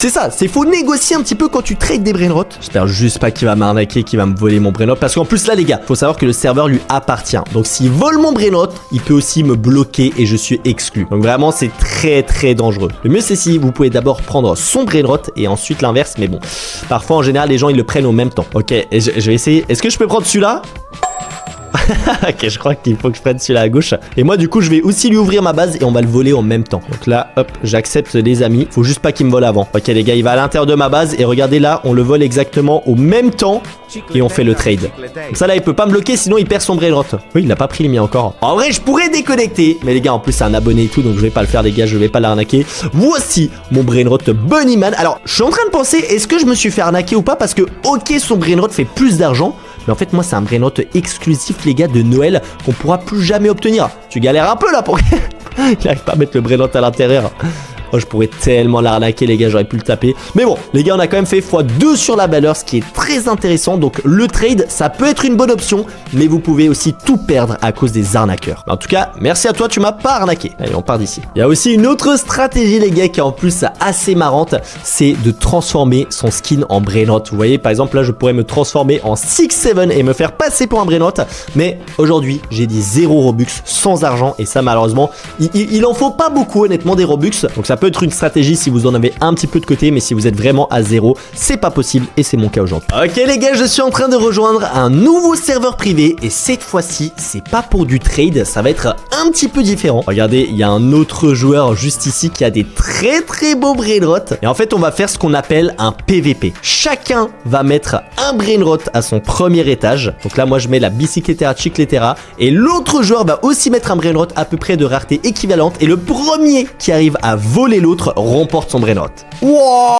C'est ça, c'est faut négocier un petit peu quand tu trades des brainrot. J'espère juste pas qu'il va m'arnaquer, qu'il va me voler mon brainrot. Parce qu'en plus là les gars, faut savoir que le serveur lui appartient. Donc s'il vole mon brainrot, il peut aussi me bloquer et je suis exclu. Donc vraiment c'est très dangereux. Le mieux c'est si vous pouvez d'abord prendre son brainrot et ensuite l'inverse. Mais bon, parfois en général les gens ils le prennent au même temps. Ok, et je vais essayer. Est-ce que je peux prendre celui-là? Ok, je crois qu'il faut que je prenne celui-là à gauche. Et moi, du coup, je vais aussi lui ouvrir ma base et on va le voler en même temps. Donc là, hop, j'accepte les amis. Faut juste pas qu'il me vole avant. Ok, les gars, il va à l'intérieur de ma base. Et regardez là, on le vole exactement au même temps. Et on fait le trade. Comme ça, là, il peut pas me bloquer, sinon il perd son brainrot. Oui, il a pas pris les miens encore. En vrai, je pourrais déconnecter. Mais les gars, en plus, c'est un abonné et tout. Donc je vais pas le faire, les gars. Je vais pas l'arnaquer. Voici mon brainrot Bunnyman. Alors, je suis en train de penser, est-ce que je me suis fait arnaquer ou pas? Parce que, ok, son brainrot fait plus d'argent. Mais en fait, moi, c'est un brainrot exclusif, les gars, de Noël qu'on pourra plus jamais obtenir. Tu galères un peu là pour... Il arrive pas à mettre le brainrot à l'intérieur. Oh, je pourrais tellement l'arnaquer, les gars, j'aurais pu le taper. Mais bon, les gars, on a quand même fait x2 sur la valeur, ce qui est très intéressant. Donc, le trade, ça peut être une bonne option, mais vous pouvez aussi tout perdre à cause des arnaqueurs. En tout cas, merci à toi, tu m'as pas arnaqué. Allez, on part d'ici. Il y a aussi une autre stratégie, les gars, qui est en plus assez marrante, c'est de transformer son skin en brainrot. Vous voyez, par exemple, là, je pourrais me transformer en 6-7 et me faire passer pour un brainrot. Mais aujourd'hui, j'ai dit 0 Robux sans argent, et ça, malheureusement, il en faut pas beaucoup, honnêtement, des Robux. Donc, ça peut être une stratégie si vous en avez un petit peu de côté, mais si vous êtes vraiment à 0, c'est pas possible et c'est mon cas aujourd'hui. Ok les gars, je suis en train de rejoindre un nouveau serveur privé et cette fois-ci, c'est pas pour du trade, ça va être un petit peu différent. Regardez, il y a un autre joueur juste ici qui a des très beaux brainrot et en fait, on va faire ce qu'on appelle un PVP. Chacun va mettre un brainrot à son premier étage. Donc là, moi, je mets la bicycletera chicletera et l'autre joueur va aussi mettre un brainrot à peu près de rareté équivalente et le premier qui arrive à voler l'autre remporte son brainrot. Wow!